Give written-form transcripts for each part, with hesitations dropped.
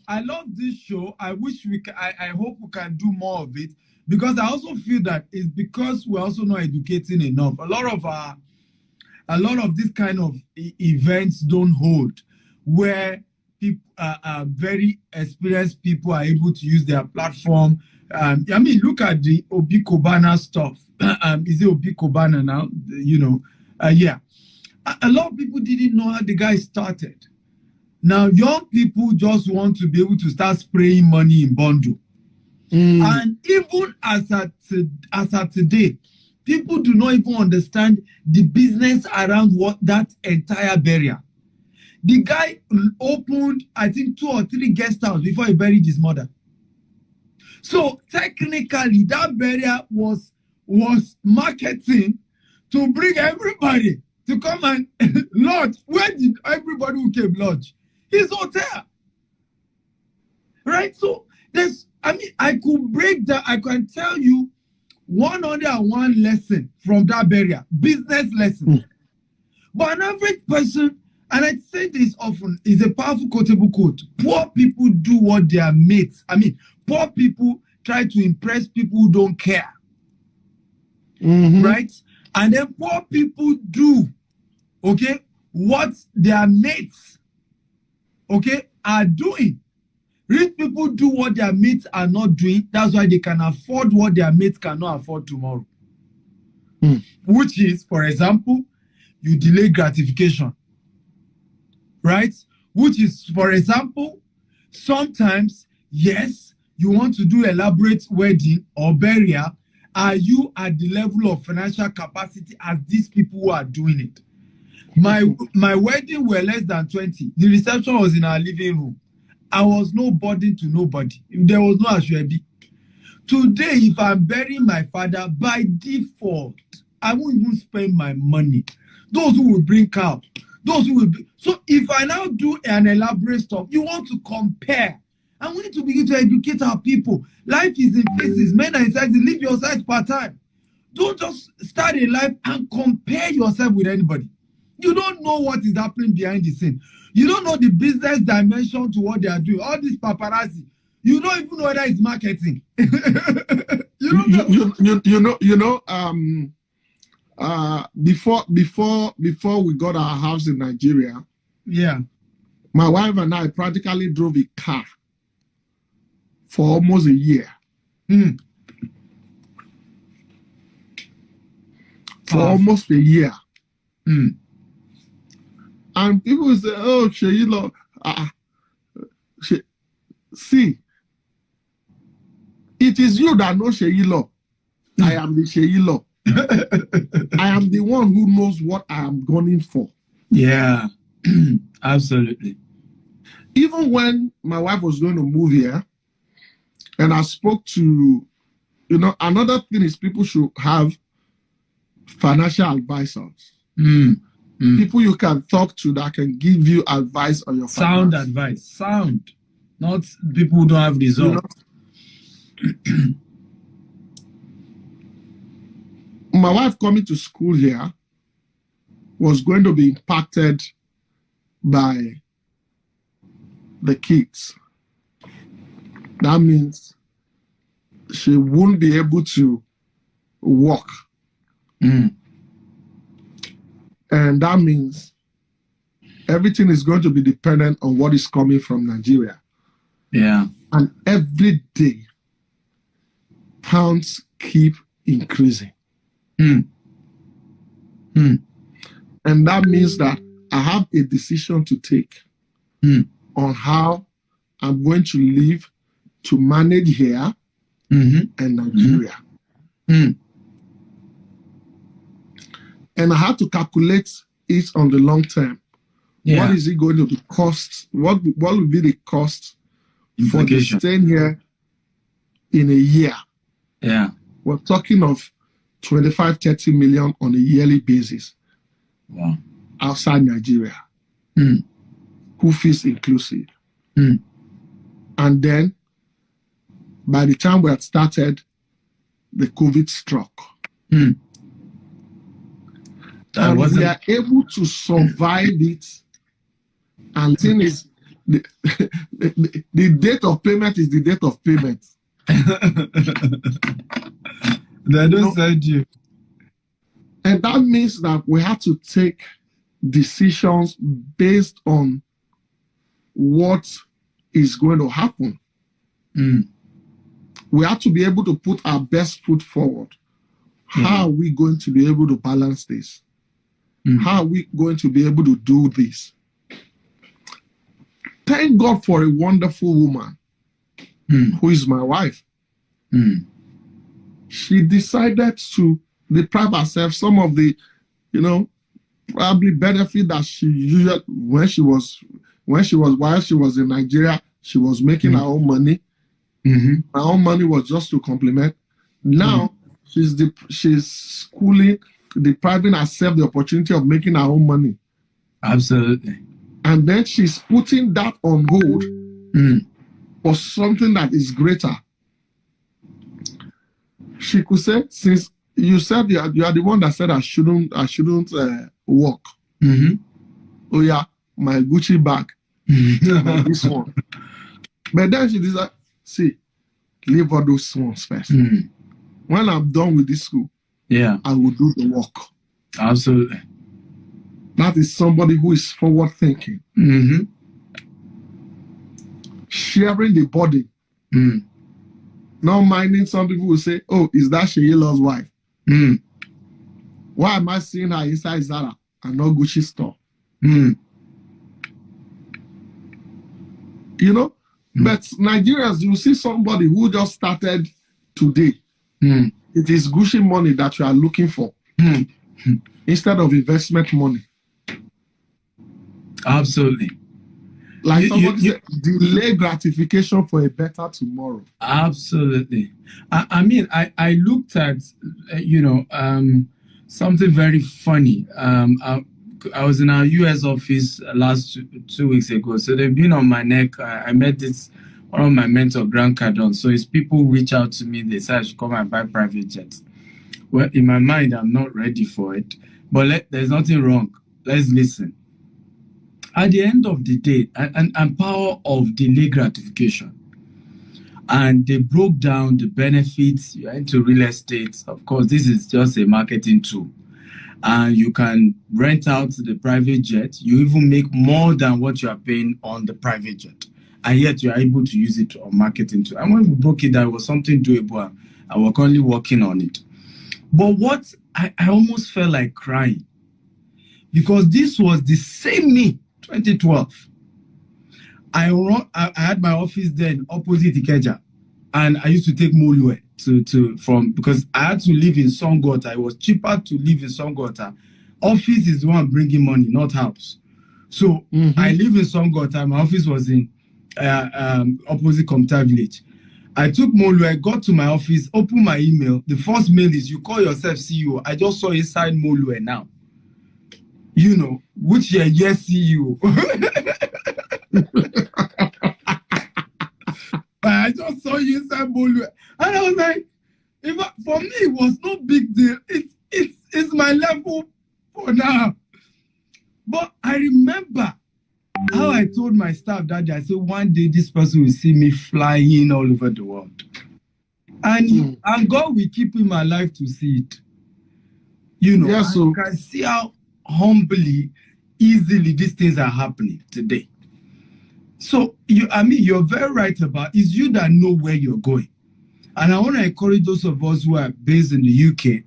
I love this show. I wish I hope we can do more of it, because I also feel that it's because we're also not educating enough. A lot of this kind of events don't hold, where people, very experienced people are able to use their platform. I mean, look at the Obi Kobana stuff. Is it Obi Kobana now? Yeah. A lot of people didn't know how the guy started. Now, young people just want to be able to start spraying money in bundle. And even as at today, people do not even understand the business around what that entire burial. The guy opened, I think, 2 or 3 guest houses before he buried his mother. So technically, that burial was marketing to bring everybody to come and lodge. Where did everybody who came lodge? His hotel. Right? So I could break that. I can tell you 101 lesson from that burial, business lesson. But an average person, and I say this often, is a powerful quotable quote. Poor people do what their mates. Poor people try to impress people who don't care. Right? And then poor people do, okay, what their mates, okay, are doing. Rich people do what their mates are not doing. That's why they can afford what their mates cannot afford tomorrow. Which is, for example, you delay gratification. Right? Which is, for example, sometimes, yes, you want to do elaborate wedding or burial. Are you at the level of financial capacity as these people who are doing it? My wedding were less than 20. The reception was in our living room. I was no burden to nobody. There was no Ashwebi. Today, if I'm burying my father, by default, I won't even spend my money. Those who will bring cow, those who will be. So if I now do an elaborate stuff, you want to compare. And we need to begin to educate our people. Life is in phases. Men are in sizes. Live your size part-time. Don't just start a life and compare yourself with anybody. You don't know what is happening behind the scene. You don't know the business dimension to what they are doing. All this paparazzi. You don't even know whether it's marketing. Before we got our house in Nigeria, yeah, my wife and I practically drove a car for almost a year. For almost a year. And people say, oh, Seyi, see, it is you that know Seyi. I am the Seyi. I am the one who knows what I am gunning for. Yeah, absolutely. Even when my wife was going to move here, and I spoke to, another thing is people should have financial advisors. People you can talk to that can give you advice on your sound finance. Advice. Sound. Not people who don't have results. My wife coming to school here was going to be impacted by the kids. That means she won't be able to walk. And that means everything is going to be dependent on what is coming from Nigeria. Yeah. And every day, pounds keep increasing. And that means that I have a decision to take on how I'm going to live to manage here and Nigeria. And I have to calculate it on the long term. Yeah. What is it going to be cost? What will be the cost for staying here in a year? Yeah. We're talking of 25, 30 million on a yearly basis. Wow. Outside Nigeria. School fees inclusive. And then, by the time we had started, the COVID struck. And we are able to survive it. And the thing is, the date of payment is the date of payment. They don't send you. And that means that we have to take decisions based on what is going to happen. We have to be able to put our best foot forward. How are we going to be able to balance this? How are we going to be able to do this? Thank God for a wonderful woman who is my wife. She decided to deprive herself some of the, probably benefit that she usually while she was in Nigeria, she was making her own money. Her own money was just to complement. Now she's schooling, depriving herself the opportunity of making her own money. Absolutely. And then she's putting that on hold for something that is greater. She could say, since you said you are the one that said I shouldn't work. Oh yeah, my Gucci bag, like this one. But then she decided, see, leave all those ones first. When I'm done with this school, I will do the work. Absolutely. That is somebody who is forward thinking. Sharing the body. Not minding some people will say, oh, is that Sheila's wife? Why am I seeing her inside Zara and not Gucci store? But Nigerians, you see somebody who just started today. It is Gucci money that you are looking for instead of investment money. Absolutely. Like somebody said, delay gratification for a better tomorrow. Absolutely. I mean, I looked at, something very funny. I was in our US office last 2 weeks ago. So they've been on my neck. I met one of my mentor, Grant Cardone. So his people reach out to me. They say I should come and buy private jets. Well, in my mind, I'm not ready for it. But there's nothing wrong. Let's listen. At the end of the day, and power of delay gratification. And they broke down the benefits. You're into real estate. Of course, this is just a marketing tool. And you can rent out the private jet. You even make more than what you are paying on the private jet. And yet you are able to use it on marketing too. And when we broke it down, it was something doable. And we're currently working on it. But what I almost felt like crying. Because this was the same me, 2012. I had my office then opposite Ikeja. And I used to take Molue because I had to live in Songota. It was cheaper to live in Songota. Office is the one bringing money, not house. So I live in Songota. My office was in opposite Comta Village. I took Molue, got to my office, opened my email. The first mail is, you call yourself CEO. I just saw inside Molue now. Which year, yes, CEO. I just saw you inside Molue. And I was like, for me, it was no big deal. It's my level for now. But I remember how I told my staff that day, I said, one day this person will see me flying all over the world. And God will keep him alive to see it. You can see how humbly, easily these things are happening today. So, you're very right about it's you that know where you're going. And I want to encourage those of us who are based in the UK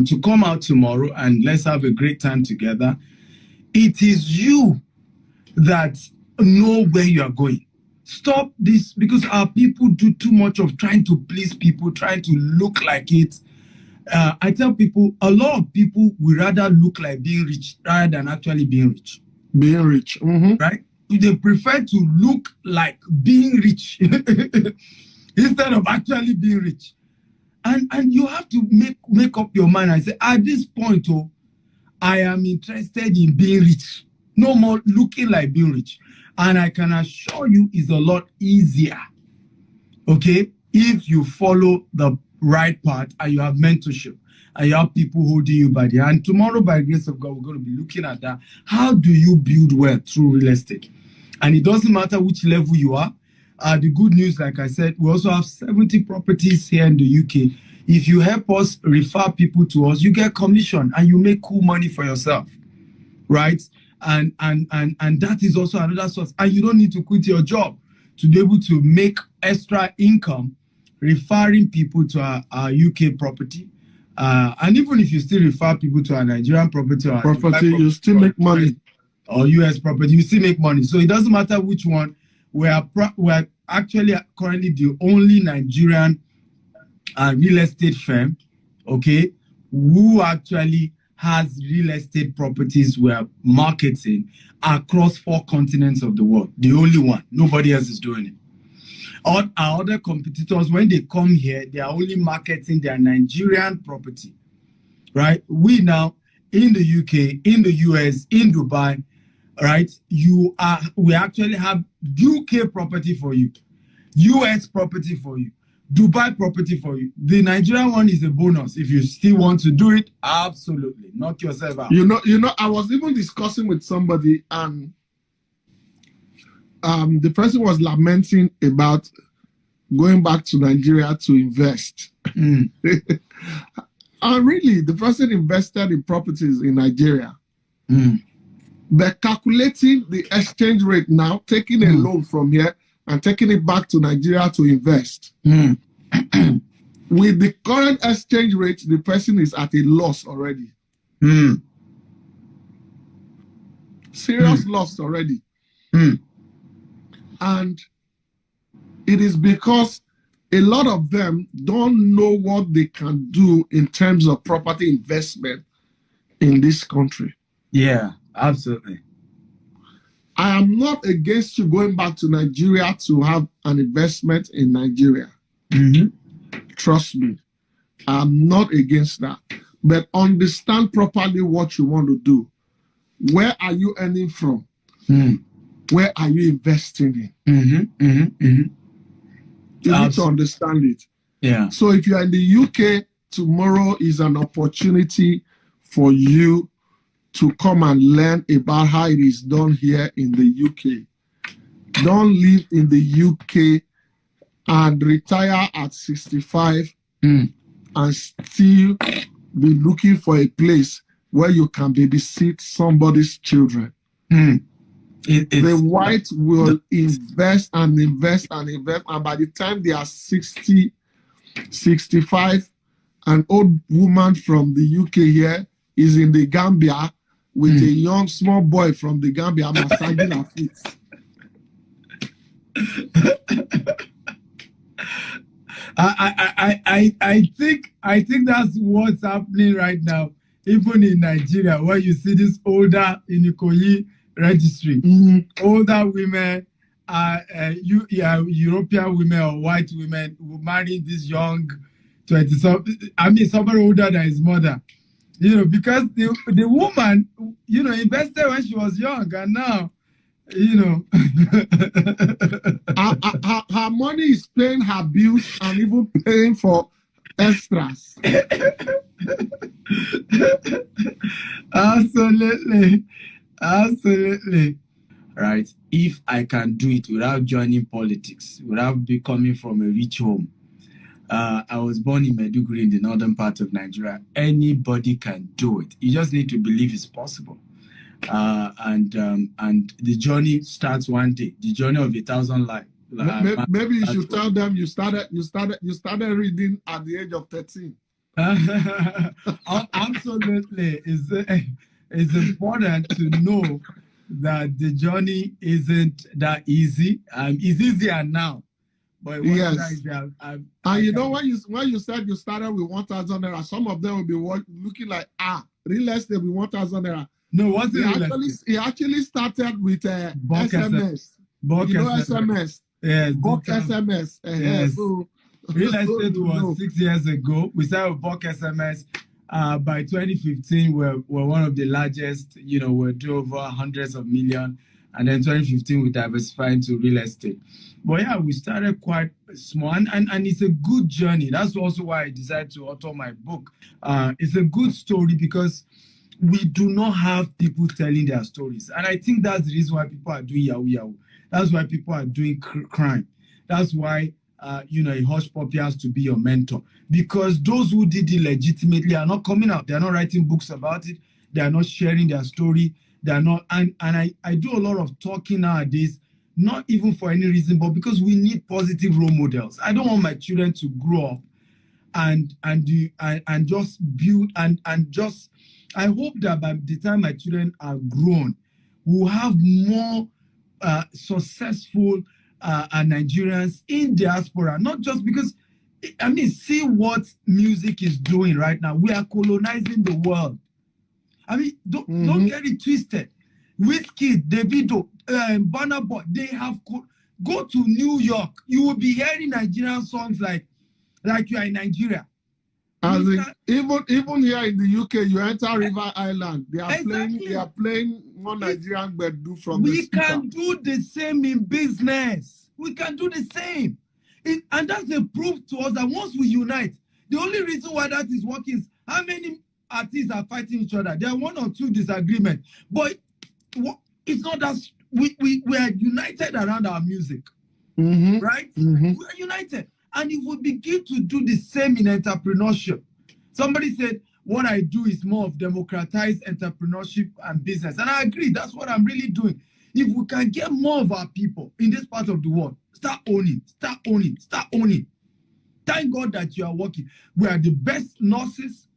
to come out tomorrow and let's have a great time together. It is you that know where you are going. Stop this, because our people do too much of trying to please people, trying to look like it. I tell people, a lot of people would rather look like being rich rather than actually being rich. Being rich. Right? They prefer to look like being rich instead of actually being rich. And you have to make up your mind and say, at this point, I am interested in being rich. No more looking like being rich. And I can assure you it's a lot easier, okay, if you follow the right path and you have mentorship and you have people holding you by the hand. Tomorrow, by the grace of God, we're going to be looking at that. How do you build wealth through real estate? And it doesn't matter which level you are. The good news, like I said, we also have 70 properties here in the UK. If you help us refer people to us, you get commission and you make cool money for yourself, right? And that is also another source. And you don't need to quit your job to be able to make extra income referring people to our UK property. And even if you still refer people to our Nigerian property or you still make money. Or US property, you still make money. So it doesn't matter which one. We are actually currently the only Nigerian real estate firm, okay, who actually has real estate properties we're marketing across 4 continents of the world. The only one. Nobody else is doing it. All our other competitors, when they come here, they are only marketing their Nigerian property, right? We now, in the UK, in the US, in Dubai, right? We actually have UK property for you, US property for you, Dubai property for you. The Nigerian one is a bonus. If you still want to do it, absolutely. Knock yourself out. You know, I was even discussing with somebody, and the person was lamenting about going back to Nigeria to invest. And really, the person invested in properties in Nigeria. But calculating the exchange rate now, taking a loan from here and taking it back to Nigeria to invest. With the current exchange rate, the person is at a loss already. Serious loss already. And it is because a lot of them don't know what they can do in terms of property investment in this country. Yeah, absolutely. I am not against you going back to Nigeria to have an investment in Nigeria. Trust me, I'm not against that. But understand properly what you want to do. Where are you earning from? Where are you investing in? You need to understand it. Yeah. So if you are in the UK, tomorrow is an opportunity for you to come and learn about how it is done here in the UK. Don't live in the UK and retire at 65 and still be looking for a place where you can babysit somebody's children. The white will invest and invest and invest, and by the time they are 60, 65, an old woman from the UK here is in the Gambia with a young small boy from the Gambia massaging her feet. I think that's what's happening right now, even in Nigeria, where you see this older in Ikoyi registry, older women, European women or white women who marry this young 20-something. I mean, somebody older than his mother. You know, because the woman, you know, invested when she was young, and now, you know, her money is paying her bills and even paying for extras. Absolutely. Right. If I can do it without joining politics, without becoming from a rich home. I was born in Maiduguri in the northern part of Nigeria. Anybody can do it. You just need to believe it's possible. And the journey starts one day. The journey of 1,000 lives. Maybe you should tell them you started reading at the age of 13. Absolutely. It's important to know that the journey isn't that easy. It's easier now. But yes. And you know, when you said you started with 1,000 naira, some of them will be looking like, real estate with 1,000 naira. No, what's it? He actually started with SMS. SMS. Yes. Bulk SMS. Yes. So, real estate was 6 years ago. We started with bulk SMS. By 2015, we're one of the largest. You know, we're doing over hundreds of millions. And then 2015, we diversified into real estate. But yeah, we started quite small, and it's a good journey. That's also why I decided to author my book. It's a good story because we do not have people telling their stories. And I think that's the reason why people are doing Yahoo Yahoo. That's why people are doing crime. That's why a hush puppy has to be your mentor, because those who did it legitimately are not coming out. They are not writing books about it. They are not sharing their story. They are not. And I do a lot of talking nowadays, not even for any reason, but because we need positive role models. I don't want my children to grow up and just build and just. I hope that by the time my children are grown, we'll have more successful Nigerians in diaspora. Not just because, I mean, see what music is doing right now. We are colonizing the world. I mean, don't get it twisted. Wizkid, Davido, Burna Boy, they have go to New York. You will be hearing Nigerian songs like you are in Nigeria. Even here in the UK, you enter River Island. They are playing one Nigerian Bedu from the speaker. We can do the same in business. We can do the same. And that's the proof to us that once we unite, the only reason why that is working is how many artists are fighting each other. There are one or two disagreements, but it's not that we are united around our music, right? We are united. And if we begin to do the same in entrepreneurship, somebody said, what I do is more of democratized entrepreneurship and business. And I agree, that's what I'm really doing. If we can get more of our people in this part of the world, start owning. Thank God that you are working. We are the best nurses.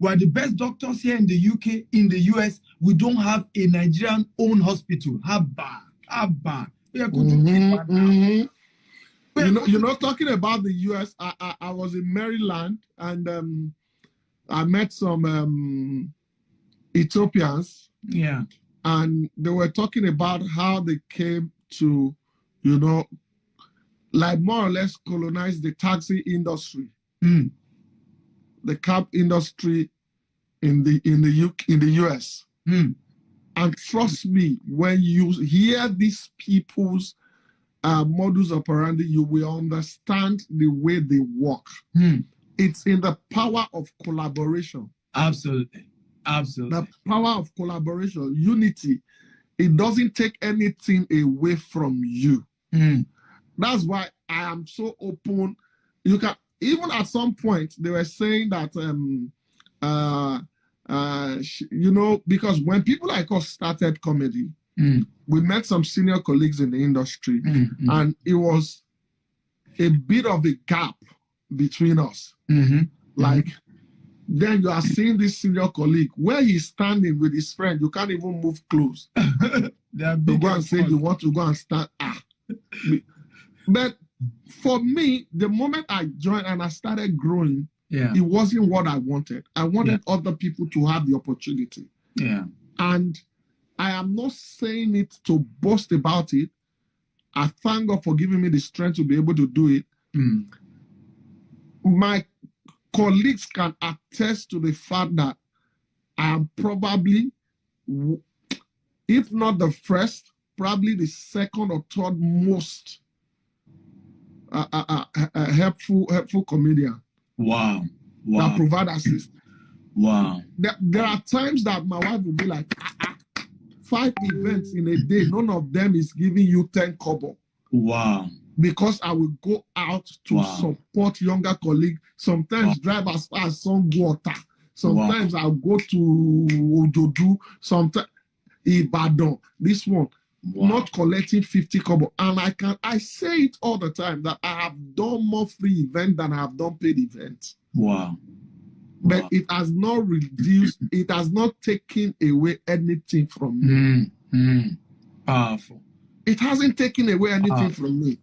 We are the best doctors here in the UK, in the US. We don't have a Nigerian-owned hospital. How bad. We are going to keep that now. Talking about the US, I was in Maryland and I met some Ethiopians. Yeah. And they were talking about how they came to, like more or less colonize the taxi industry, the cab industry in the US. And trust me, when you hear these people's modus operandi, you will understand the way they work. It's in the power of collaboration. Absolutely. The power of collaboration, unity. It doesn't take anything away from you. That's why I am so open. You can even at some point they were saying that because when people like us started comedy, we met some senior colleagues in the industry, and it was a bit of a gap between us. Like, then you are seeing this senior colleague where he's standing with his friend. You can't even move close. To go and say you want to go and stand. But for me, the moment I joined and I started growing, it wasn't what I wanted. I wanted other people to have the opportunity. And I am not saying it to boast about it. I thank God for giving me the strength to be able to do it. My colleagues can attest to the fact that I am probably, if not the first, probably the second or third most helpful comedian. Wow. That provide assist. Wow. There are times that my wife will be like, 5 events in a day, none of them is giving you 10 kobo. Wow. Because I will go out to support younger colleagues. Sometimes drive as far as Songwater. Sometimes I'll go to Ojodu. Sometimes Ibadan. This one, not collecting 50 kobo. And I say it all the time that I have done more free events than I have done paid events. Wow. But it has not reduced, it has not taken away anything from me. Powerful. It hasn't taken away anything from me.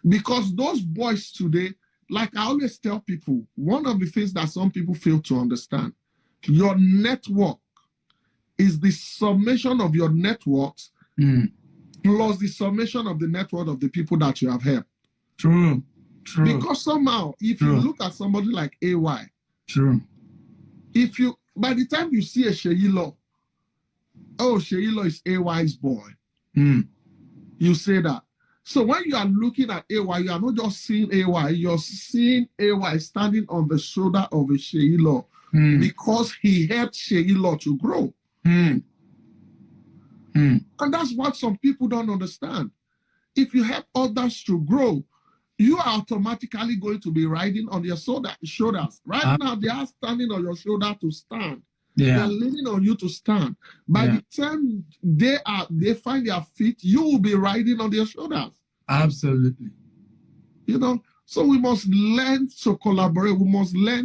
Because those boys today, like I always tell people, one of the things that some people fail to understand, your network is the summation of your networks plus the summation of the network of the people that you have helped. True. Because somehow, if you look at somebody like AY, by the time you see a Seyi Law, Seyi Law is AY's boy. You say that. So when you are looking at AY, you are not just seeing AY, you're seeing AY standing on the shoulder of a Seyi Law because he helped Seyi Law to grow. And that's what some people don't understand. if you help others to grow, you are automatically going to be riding on their shoulders. Right now, they are standing on your shoulder to stand. Yeah. They are leaning on you to stand. By the time they find their feet, you will be riding on their shoulders. Absolutely. You know, so we must learn to collaborate. We must learn